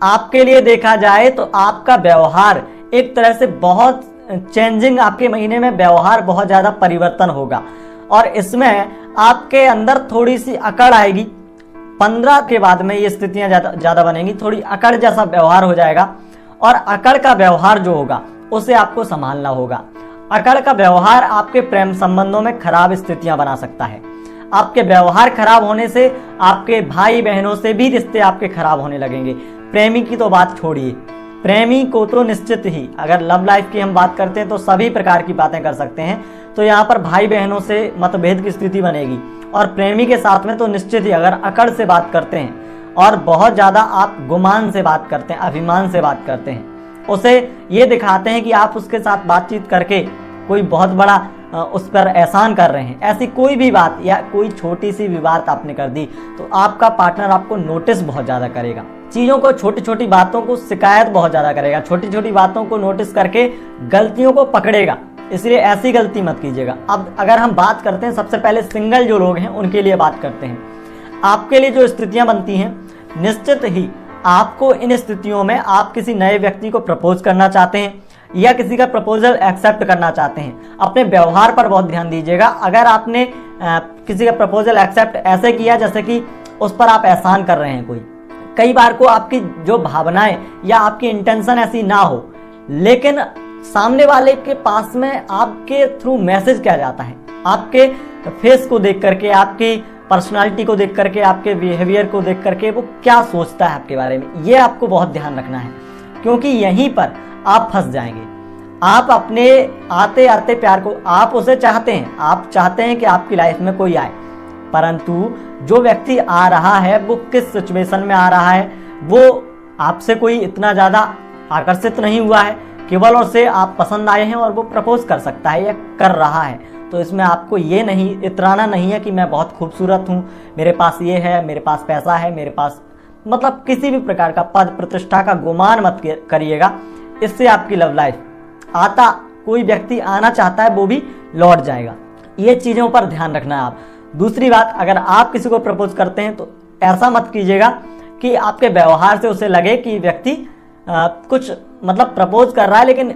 आपके लिए देखा जाए तो आपका व्यवहार एक तरह से बहुत चेंजिंग, आपके महीने में व्यवहार बहुत ज़्यादा परिवर्तन होगा और इसमें आपके अंदर थोड़ी सी अकड़ आएगी। 15 के बाद में ये स्थितियां ज़्यादा बनेंगी, थोड़ी अकड़ जैसा व्यवहार हो जाएगा और अकड़ का व्यवहार जो होगा उसे आपको संभालना होगा। अकड़ का व्यवहार आपके प्रेम संबंधों में खराब स्थितियां बना सकता है। आपके व्यवहार खराब होने से आपके भाई बहनों से भी रिश्ते आपके खराब होने लगेंगे। प्रेमी की तो बात छोड़िए, प्रेमी को तो निश्चित ही, अगर लव लाइफ की हम बात करते हैं तो सभी प्रकार की बातें कर सकते हैं, तो यहाँ पर भाई बहनों से मतभेद की स्थिति बनेगी और प्रेमी के साथ में तो निश्चित ही अगर अकड़ से बात करते हैं और बहुत ज़्यादा आप गुमान से बात करते हैं, अभिमान से बात करते हैं, उसे ये दिखाते हैं कि आप उसके साथ बातचीत करके कोई बहुत बड़ा उस पर एहसान कर रहे हैं, ऐसी कोई भी बात या कोई छोटी सी भी बात आपने कर दी तो आपका पार्टनर आपको नोटिस बहुत ज़्यादा करेगा। चीज़ों को, छोटी छोटी बातों को शिकायत बहुत ज़्यादा करेगा, छोटी छोटी बातों को नोटिस करके गलतियों को पकड़ेगा। इसलिए ऐसी गलती मत कीजिएगा। अब अगर हम बात करते हैं, सबसे पहले सिंगल जो लोग हैं उनके लिए बात करते हैं। आपके लिए जो स्थितियां बनती हैं, निश्चित ही आपको इन स्थितियों में आप किसी नए व्यक्ति को प्रपोज करना चाहते हैं या किसी का प्रपोजल एक्सेप्ट करना चाहते हैं। अपने व्यवहार पर बहुत ध्यान दीजिएगा। अगर आपने किसी का प्रपोजल एक्सेप्ट ऐसे किया जैसे कि उस पर आप एहसान कर रहे हैं कोई, कई बार को आपकी जो भावनाएं या आपकी इंटेंशन ऐसी ना हो, लेकिन सामने वाले के पास में आपके थ्रू मैसेज क्या जाता है, आपके फेस को देख करके, आपकी पर्सनालिटी को देख करके, आपके बिहेवियर को देख करके वो क्या सोचता है आपके बारे में, ये आपको बहुत ध्यान रखना है, क्योंकि यहीं पर आप फंस जाएंगे। आप अपने आते आते प्यार को, आप उसे चाहते हैं, आप चाहते हैं कि आपकी लाइफ में कोई आए, परंतु जो व्यक्ति आ रहा है वो किस सिचुएशन में आ रहा है, वो आपसे कोई इतना ज़्यादा आकर्षित नहीं हुआ है, केवल उसे आप पसंद आए हैं और वो प्रपोज कर सकता है या कर रहा है। तो इसमें आपको ये नहीं इतराना नहीं है कि मैं बहुत खूबसूरत हूँ, मेरे पास ये है, मेरे पास पैसा है, मेरे पास, मतलब किसी भी प्रकार का पद प्रतिष्ठा का गुमान मत करिएगा। इससे आपकी लव लाइफ, आता कोई व्यक्ति आना चाहता है वो भी लौट जाएगा। ये चीज़ों पर ध्यान रखना है आप। दूसरी बात, अगर आप किसी को प्रपोज करते हैं तो ऐसा मत कीजिएगा कि आपके व्यवहार से उसे लगे कि व्यक्ति कुछ मतलब प्रपोज कर रहा है लेकिन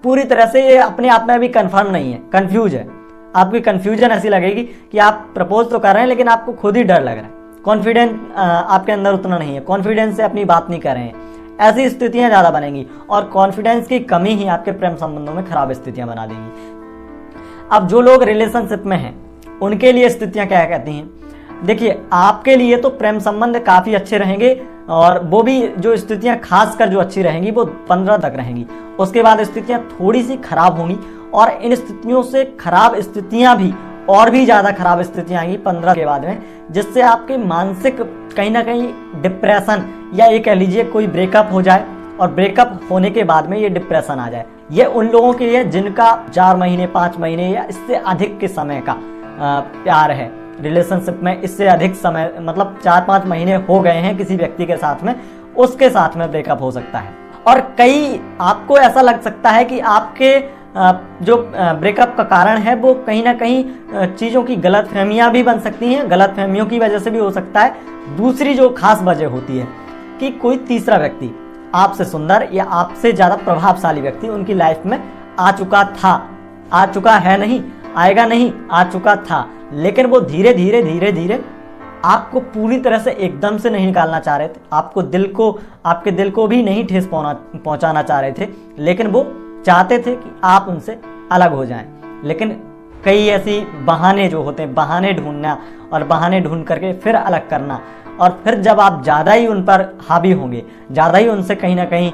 पूरी तरह से ये अपने आप में अभी कंफर्म नहीं है, कंफ्यूज है। आपकी कंफ्यूजन ऐसी लगेगी कि आप प्रपोज तो कर रहे हैं लेकिन आपको खुद ही डर लग रहा है, कॉन्फिडेंस आपके अंदर उतना नहीं है, कॉन्फिडेंस से अपनी बात नहीं कर रहे हैं। ऐसी स्थितियां ज़्यादा बनेंगी और कॉन्फिडेंस की कमी ही आपके प्रेम संबंधों में खराब स्थितियां बना देगी। अब जो लोग रिलेशनशिप में हैं उनके लिए स्थितियां क्या कहती हैं? देखिए, आपके लिए तो प्रेम संबंध काफ़ी अच्छे रहेंगे और वो भी जो स्थितियां खासकर जो अच्छी रहेंगी वो 15 तक रहेंगी। उसके बाद स्थितियां थोड़ी सी खराब होंगी और इन स्थितियों से खराब स्थितियां भी और भी ज़्यादा खराब स्थितियां आएंगी 15 के बाद में, जिससे आपके मानसिक कहीं ना कहीं डिप्रेशन या ये कह लीजिए कोई ब्रेकअप हो जाए और ब्रेकअप होने के बाद में ये डिप्रेशन आ जाए। ये उन लोगों के लिए जिनका 4 महीने 5 महीने या इससे अधिक के समय का प्यार है, रिलेशनशिप में इससे अधिक समय मतलब 4-5 महीने हो गए हैं किसी व्यक्ति के साथ में, उसके साथ में ब्रेकअप हो सकता है। और कई आपको ऐसा लग सकता है कि आपके जो ब्रेकअप का कारण है वो कहीं ना कहीं चीज़ों की गलतफहमियां भी बन सकती हैं, गलतफहमियों की वजह से भी हो सकता है। दूसरी जो खास वजह होती है कि कोई तीसरा व्यक्ति आपसे सुंदर या आपसे ज़्यादा प्रभावशाली व्यक्ति उनकी लाइफ में आ चुका था, आ चुका है नहीं, आएगा नहीं, आ चुका था, लेकिन वो धीरे धीरे धीरे धीरे आपको पूरी तरह से एकदम से नहीं निकालना चाह रहे थे, आपके दिल को भी नहीं ठेस पहुंचाना चाह रहे थे, लेकिन वो चाहते थे कि आप उनसे अलग हो जाएं। लेकिन कई ऐसी बहाने जो होते हैं, बहाने ढूंढना और बहाने ढूंढ करके फिर अलग करना, और फिर जब आप ज़्यादा ही उन पर हावी होंगे, ज़्यादा ही उनसे कहीं ना कहीं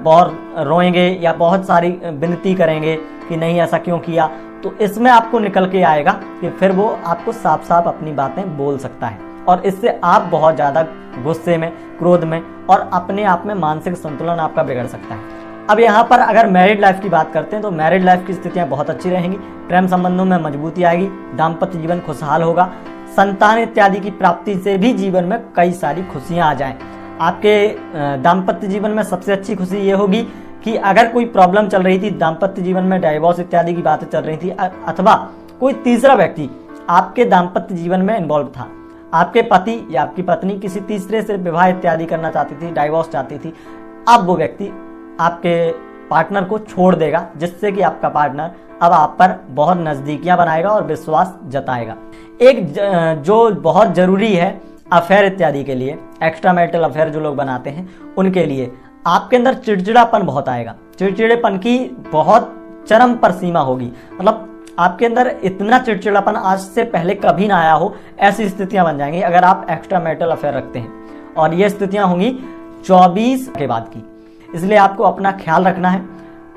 बहुत रोएंगे या बहुत सारी विनती करेंगे कि नहीं ऐसा क्यों किया, तो इसमें आपको निकल के आएगा कि फिर वो आपको साफ साफ अपनी बातें बोल सकता है और इससे आप बहुत ज़्यादा गुस्से में, क्रोध में और अपने आप में मानसिक संतुलन आपका बिगड़ सकता है। अब यहाँ पर अगर मैरिड लाइफ की बात करते हैं तो मैरिड लाइफ की स्थितियाँ बहुत अच्छी रहेंगी, प्रेम संबंधों में मजबूती आएगी, दाम्पत्य जीवन खुशहाल होगा, संतान इत्यादि की प्राप्ति से भी जीवन में कई सारी खुशियाँ आ जाएं। आपके दाम्पत्य जीवन में सबसे अच्छी खुशी ये होगी कि अगर कोई प्रॉब्लम चल रही थी दाम्पत्य जीवन में, डाइवोर्स इत्यादि की बातें चल रही थी, अथवा कोई तीसरा व्यक्ति आपके दाम्पत्य जीवन में इन्वॉल्व था, आपके पति या आपकी पत्नी किसी तीसरे से विवाह इत्यादि करना चाहती थी, डाइवोर्स चाहती थी, अब वो व्यक्ति आपके पार्टनर को छोड़ देगा, जिससे कि आपका पार्टनर अब आप पर बहुत नज़दीकियां बनाएगा और विश्वास जताएगा। एक जो बहुत ज़रूरी है अफेयर इत्यादि के लिए, एक्स्ट्रा मैरिटल अफेयर जो लोग बनाते हैं उनके लिए, आपके अंदर चिड़चिड़ापन बहुत आएगा, चिड़चिड़ेपन की बहुत चरम पर सीमा होगी। मतलब आपके अंदर इतना चिड़चिड़ापन आज से पहले कभी ना आया हो, ऐसी स्थितियां बन जाएंगी अगर आप एक्स्ट्रा मैरिटल अफेयर रखते हैं। और ये स्थितियां होंगी 24 के बाद की। इसलिए आपको अपना ख्याल रखना है।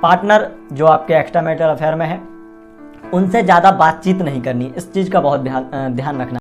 पार्टनर जो आपके एक्स्ट्रा मैरिटल अफेयर में है उनसे ज़्यादा बातचीत नहीं करनी, इस चीज़ का बहुत ध्यान रखना।